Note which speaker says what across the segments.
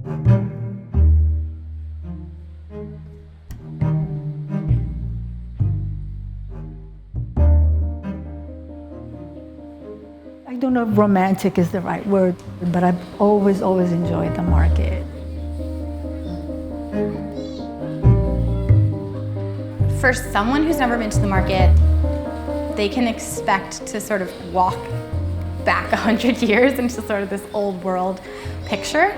Speaker 1: I don't know if romantic is the right word, but I've always enjoyed the market.
Speaker 2: For someone who's never been to the market, they can expect to sort of walk back 100 years into sort of this old world picture.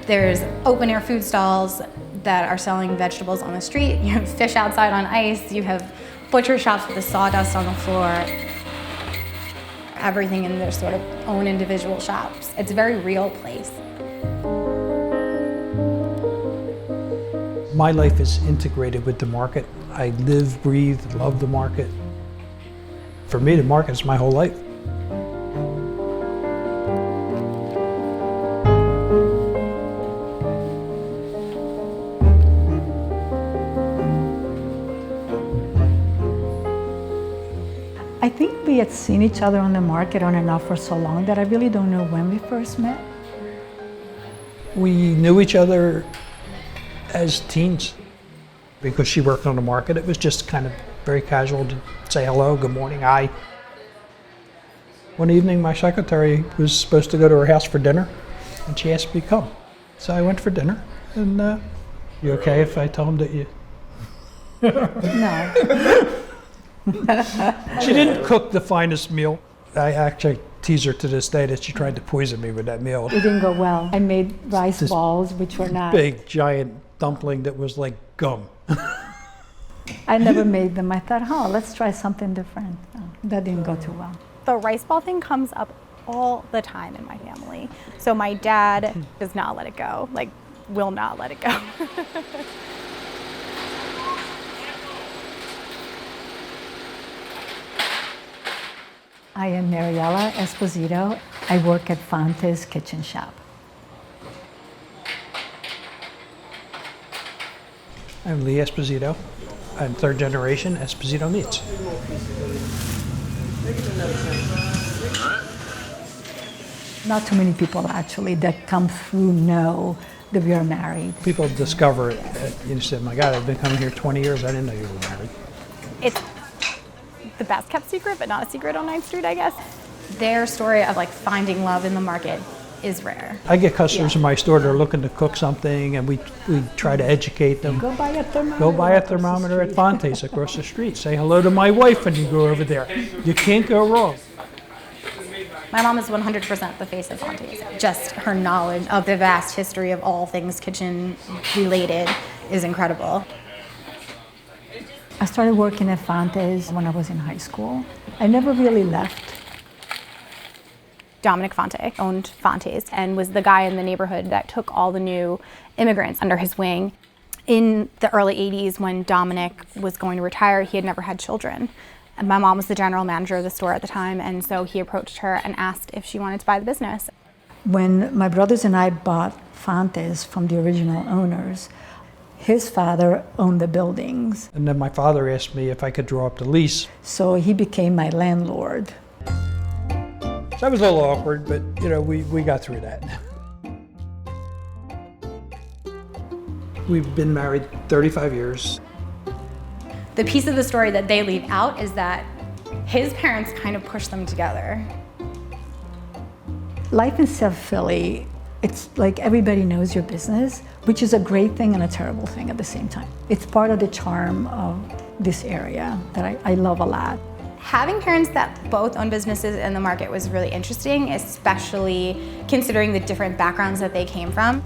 Speaker 2: There's open air food stalls that are selling vegetables on the street. You have fish outside on ice. You have butcher shops with the sawdust on the floor. Everything in their sort of own individual shops. It's a very real place.
Speaker 3: My life is integrated with the market. I live, breathe, love the market. For me, the market is my whole life.
Speaker 1: I think we had seen each other on the market on and off for so long that I really don't know when we first met.
Speaker 3: We knew each other as teens. Because she worked on the market, it was just kind of very casual to say hello, good morning, hi. One evening, my secretary was supposed to go to her house for dinner, and she asked me to come. So I went for dinner, and you okay if I tell him that you...
Speaker 1: No.
Speaker 3: She didn't cook the finest meal. I actually tease her to this day that she tried to poison me with that meal.
Speaker 1: It didn't go well. I made rice balls, which were not...
Speaker 3: Big, giant dumpling that was like gum.
Speaker 1: I never made them. I thought, oh, let's try something different. No, that didn't go too well.
Speaker 2: The rice ball thing comes up all the time in my family. So my dad does not let it go, like will not let it go.
Speaker 1: I am Mariella Esposito. I work at Fante's kitchen shop.
Speaker 3: I'm Lee Esposito. I'm third generation Esposito meats.
Speaker 1: Not too many people actually that come through know that we are married.
Speaker 3: People discover it. You say, my God, I've been coming here 20 years. I didn't know you were married.
Speaker 2: It's the best kept secret, but not a secret on 9th Street, I guess. Their story of like finding love in the market is rare.
Speaker 3: I get customers in my store that are looking to cook something, and we try to educate them.
Speaker 1: Go buy a thermometer.
Speaker 3: Go buy a thermometer at Fante's across the street. Say hello to my wife when you go over there. You can't go wrong.
Speaker 2: My mom is 100% the face of Fante's. Just her knowledge of the vast history of all things kitchen related is incredible.
Speaker 1: I started working at Fante's when I was in high school. I never really left.
Speaker 2: Dominic Fante owned Fante's and was the guy in the neighborhood that took all the new immigrants under his wing. In the early 80s, when Dominic was going to retire, he had never had children. And my mom was the general manager of the store at the time, and so he approached her and asked if she wanted to buy the business.
Speaker 1: When my brothers and I bought Fante's from the original owners, his father owned the buildings.
Speaker 3: And then my father asked me if I could draw up the lease.
Speaker 1: So he became my landlord.
Speaker 3: That was a little awkward, but you know, we got through that. We've been married 35 years.
Speaker 2: The piece of the story that they leave out is that his parents kind of pushed them together.
Speaker 1: Life in South Philly, it's like everybody knows your business, which is a great thing and a terrible thing at the same time. It's part of the charm of this area that I love a lot.
Speaker 2: Having parents that both own businesses in the market was really interesting, especially considering the different backgrounds that they came from.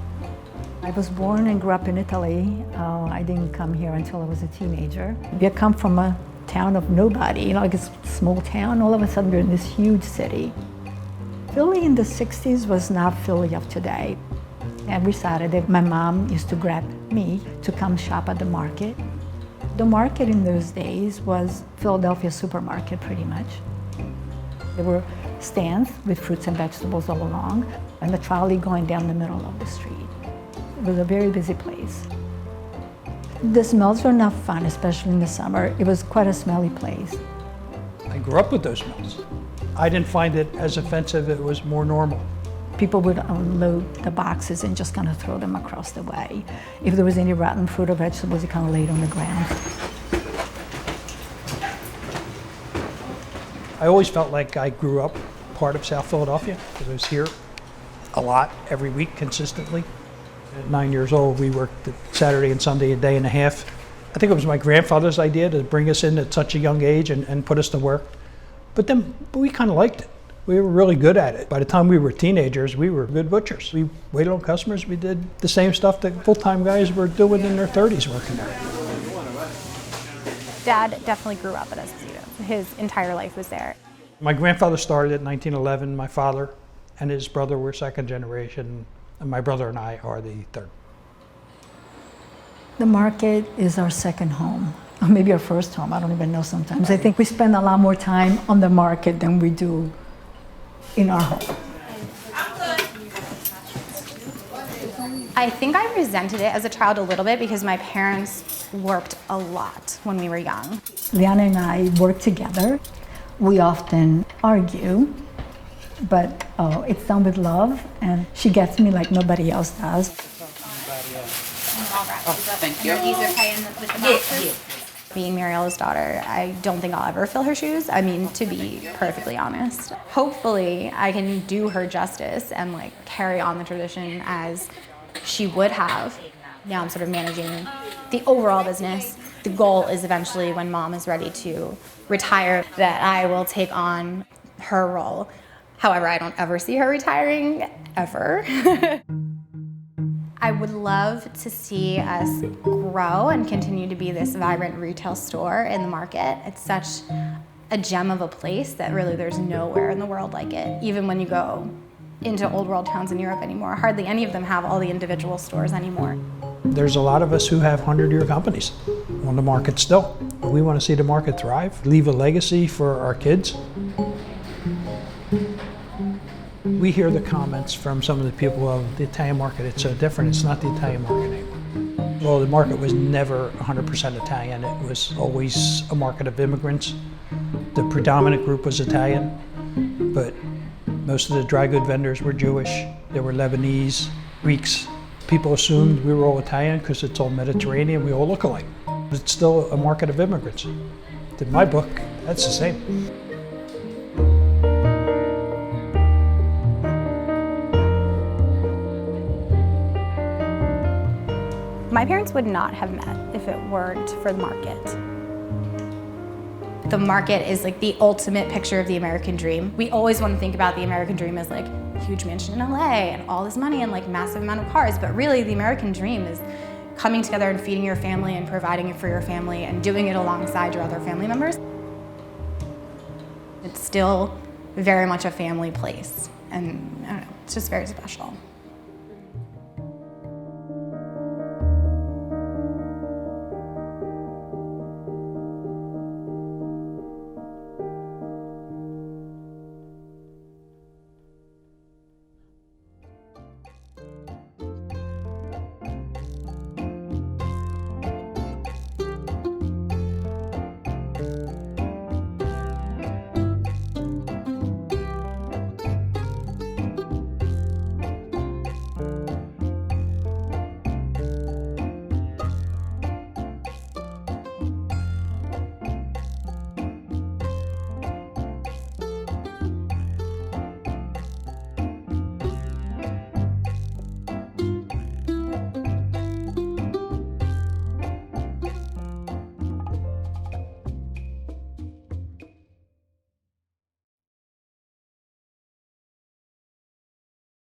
Speaker 1: I was born and grew up in Italy. I didn't come here until I was a teenager. We come from a town of nobody, you know, like a small town. All of a sudden we're in this huge city. Philly in the 60s was not Philly of today. Every Saturday, my mom used to grab me to come shop at the market. The market in those days was Philadelphia supermarket, pretty much. There were stands with fruits and vegetables all along, and the trolley going down the middle of the street. It was a very busy place. The smells were not fun, especially in the summer. It was quite a smelly place.
Speaker 3: I grew up with those smells. I didn't find it as offensive, it was more normal.
Speaker 1: People would unload the boxes and just kind of throw them across the way. If there was any rotten fruit or vegetables, it kind of laid on the ground.
Speaker 3: I always felt like I grew up part of South Philadelphia because I was here a lot, every week, consistently. At 9 years old, we worked Saturday and Sunday a day and a half. I think it was my grandfather's idea to bring us in at such a young age and put us to work. But then we kind of liked it. We were really good at it. By the time we were teenagers, we were good butchers. We waited on customers. We did the same stuff that full-time guys were doing in their 30s working there.
Speaker 2: Dad definitely grew up at Esposito. His entire life was there.
Speaker 3: My grandfather started in 1911. My father and his brother were second generation, and my brother and I are the third.
Speaker 1: The market is our second home, or maybe our first home. I don't even know sometimes. I think we spend a lot more time on the market than we do in our home.
Speaker 2: I think I resented it as a child a little bit because my parents worked a lot when we were young.
Speaker 1: Liana and I work together. We often argue, but it's done with love, and she gets me like nobody else does.
Speaker 2: Thank you. These are paying with the boxes? Yeah. Being Mariella's daughter, I don't think I'll ever fill her shoes. I mean, to be perfectly honest. Hopefully, I can do her justice and like carry on the tradition as she would have. Now I'm sort of managing the overall business. The goal is eventually when Mom is ready to retire that I will take on her role. However, I don't ever see her retiring, ever. I would love to see us grow and continue to be this vibrant retail store in the market. It's such a gem of a place that really there's nowhere in the world like it. Even when you go into old world towns in Europe anymore, hardly any of them have all the individual stores anymore.
Speaker 3: There's a lot of us who have 100-year companies on the market still. We want to see the market thrive, leave a legacy for our kids. We hear the comments from some of the people of the Italian market, it's so different, it's not the Italian market anymore. Well, the market was never 100% Italian, it was always a market of immigrants. The predominant group was Italian, but most of the dry good vendors were Jewish, there were Lebanese, Greeks. People assumed we were all Italian because it's all Mediterranean, we all look alike. But it's still a market of immigrants. In my book, that's the same.
Speaker 2: My parents would not have met if it weren't for the market. The market is like the ultimate picture of the American dream. We always want to think about the American dream as like huge mansion in LA and all this money and like massive amount of cars, but really the American dream is coming together and feeding your family and providing it for your family and doing it alongside your other family members. It's still very much a family place, and I don't know, it's just very special.